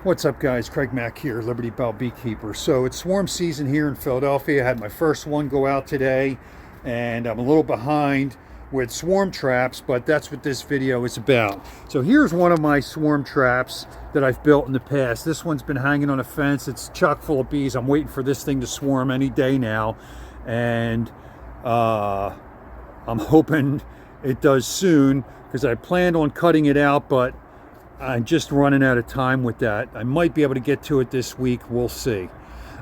What's up, guys? Craig Mack here, Liberty Bell Beekeeper. So it's swarm season here in Philadelphia. I had my first one go out today, and I'm a little behind with swarm traps, but that's what this video is about. So here's one of my swarm traps that I've built in the past. This one's been hanging on a fence. It's chock full of bees. I'm waiting for this thing to swarm any day now, and I'm hoping it does soon because I planned on cutting it out, but I'm just running out of time with that. I might be able to get to it this week. We'll see.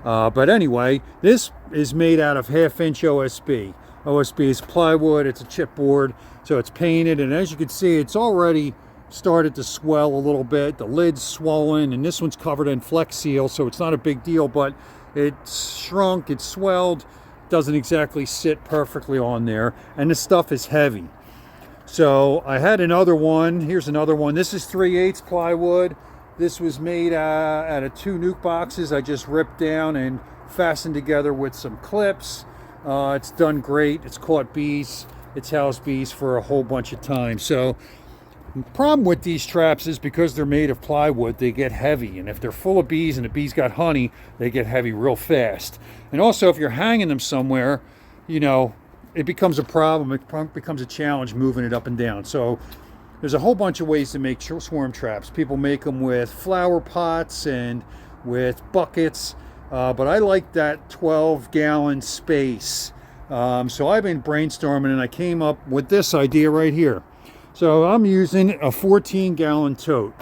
But anyway, this is made out of 1/2-inch OSB. OSB is plywood. It's a chipboard, so it's painted. And as you can see, it's already started to swell a little bit. The lid's swollen, and this one's covered in Flex Seal, so it's not a big deal. But it's shrunk, it's swelled, doesn't exactly sit perfectly on there, and the stuff is heavy. So I had another one. Here's another one. This is 3/8 plywood. This was made out of 2 nuke boxes I just ripped down and fastened together with some clips. It's done great. It's caught bees. It's housed bees for a whole bunch of time. So the problem with these traps is because they're made of plywood, they get heavy. And if they're full of bees and the bees got honey, they get heavy real fast. And also if you're hanging them somewhere, it becomes a problem. It becomes a challenge moving it up and down. So there's a whole bunch of ways to make swarm traps. People make them with flower pots and with buckets, but I like that 12-gallon space. So I've been brainstorming and I came up with this idea right here. So I'm using a 14-gallon tote.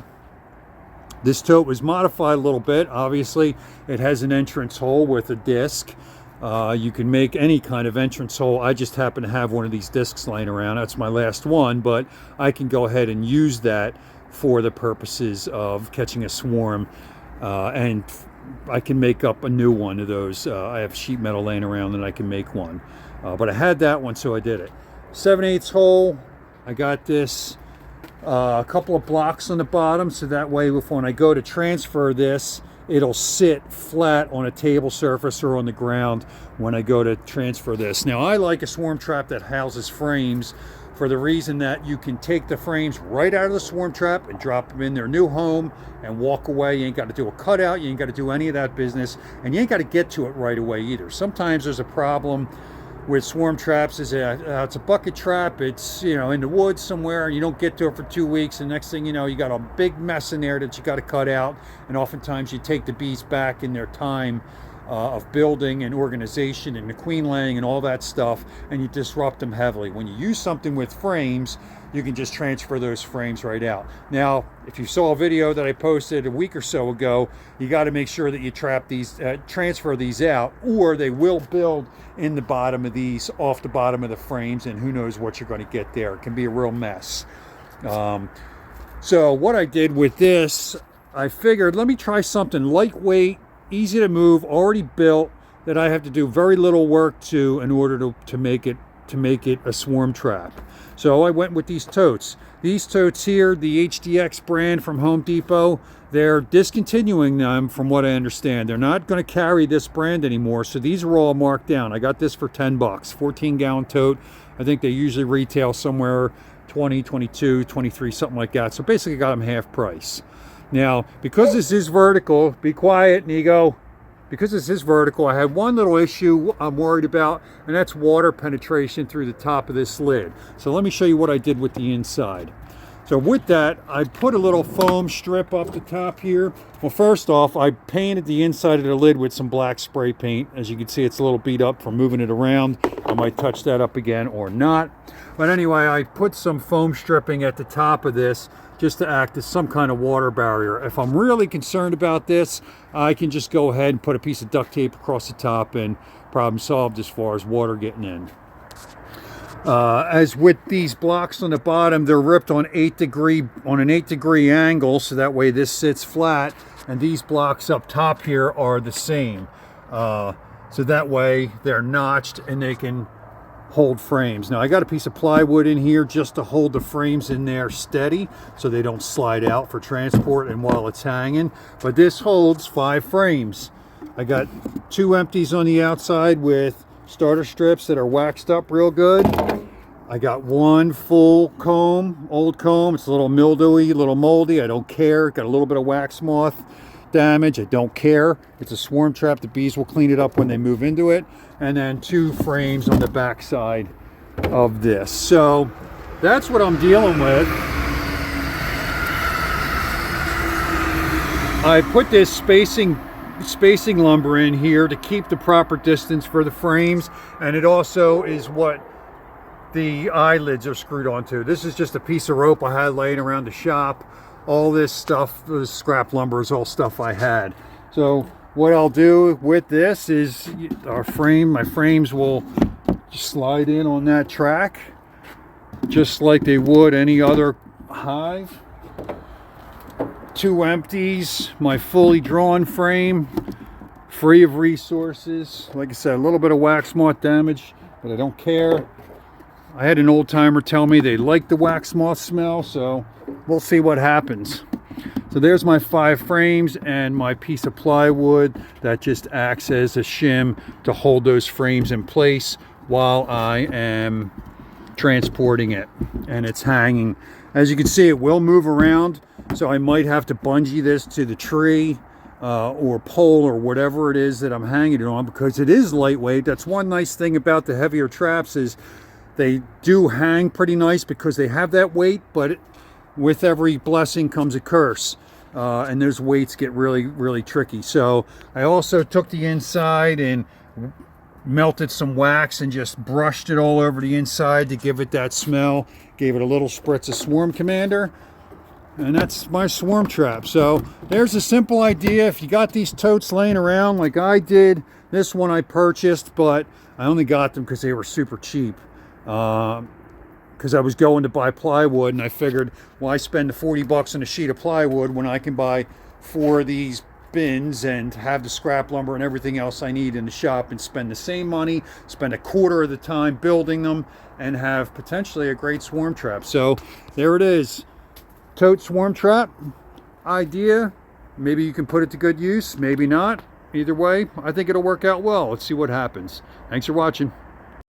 This tote was modified a little bit. Obviously, it has an entrance hole with a disc. You can make any kind of entrance hole. I just happen to have one of these discs laying around. That's my last one, but I can go ahead and use that for the purposes of catching a swarm, and I can make up a new one of those. I have sheet metal laying around and I can make one, but I had that one, so I did it. 7/8 hole. I got this a couple of blocks on the bottom, so that way when I go to transfer this, it'll sit flat on a table surface or on the ground when I go to transfer this. Now, I like a swarm trap that houses frames for the reason that you can take the frames right out of the swarm trap and drop them in their new home and walk away. You ain't got to do a cutout. You ain't got to do any of that business. And you ain't got to get to it right away either. Sometimes there's a problem with swarm traps is it's a bucket trap. It's in the woods somewhere. You don't get to it for 2 weeks, and next thing you know, you got a big mess in there that you got to cut out. And oftentimes you take the bees back in their time of building and organization and the queen laying and all that stuff, and you disrupt them heavily. When you use something with frames, you can just transfer those frames right out. Now, if you saw a video that I posted a week or so ago, you got to make sure that you transfer these out, or they will build in the bottom of these, off the bottom of the frames, and who knows what you're going to get there. It can be a real mess. So what I did with this, I figured, let me try something lightweight, easy to move, already built, that I have to do very little work to in order to make it a swarm trap. So I went with these totes. These totes here, the HDX brand from Home Depot, they're discontinuing them from what I understand. They're not going to carry this brand anymore, so these are all marked down. I got this for 10 bucks, 14-gallon tote. I think they usually retail somewhere 20, 22, 23, something like that. So basically got them half price. Now, because this is vertical, be quiet, Nego. Because this is vertical, I had one little issue I'm worried about, and that's water penetration through the top of this lid. So let me show you what I did with the inside. So with that, I put a little foam strip up the top here. Well, first off, I painted the inside of the lid with some black spray paint. As you can see, it's a little beat up from moving it around. I might touch that up again or not. But anyway, I put some foam stripping at the top of this just to act as some kind of water barrier. If I'm really concerned about this, I can just go ahead and put a piece of duct tape across the top and problem solved as far as water getting in. As with these blocks on the bottom, they're ripped on an 8-degree angle, so that way this sits flat, and these blocks up top here are the same. So that way they're notched and they can hold frames. Now I got a piece of plywood in here just to hold the frames in there steady so they don't slide out for transport and while it's hanging, but this holds 5 frames. I got 2 empties on the outside with starter strips that are waxed up real good. I got 1 full comb, old comb. It's a little mildewy, a little moldy. I don't care. Got a little bit of wax moth. damage. I don't care. It's a swarm trap. The bees will clean it up when they move into it. And then 2 frames on the back side of this. So that's what I'm dealing with. I put this spacing lumber in here to keep the proper distance for the frames, and it also is what the eyelids are screwed onto. This is just a piece of rope I had laying around the shop. All this stuff, this scrap lumber, is all stuff I had. So what I'll do with this is my frames will just slide in on that track just like they would any other hive. 2 empties, my fully drawn frame, free of resources. Like I said, a little bit of wax moth damage, but I don't care. I had an old timer tell me they like the wax moth smell, so we'll see what happens. So there's my 5 frames and my piece of plywood that just acts as a shim to hold those frames in place while I am transporting it, and it's hanging. As you can see, it will move around, so I might have to bungee this to the tree or pole or whatever it is that I'm hanging it on, because it is lightweight. That's one nice thing about the heavier traps, is they do hang pretty nice because they have that weight, but with every blessing comes a curse, and those weights get really tricky. So I also took the inside and melted some wax and just brushed it all over the inside to give it that smell. Gave it a little spritz of Swarm Commander, and that's my swarm trap. So there's a simple idea. If you got these totes laying around like I did, this one I purchased, but I only got them because they were super cheap. Because I was going to buy plywood, and I figured, why spend the 40 bucks on a sheet of plywood when I can buy 4 of these bins and have the scrap lumber and everything else I need in the shop, and spend the same money, spend a quarter of the time building them, and have potentially a great swarm trap. So there it is. Tote swarm trap idea. Maybe you can put it to good use, maybe not. Either way, I think it'll work out well. Let's see what happens. Thanks for watching.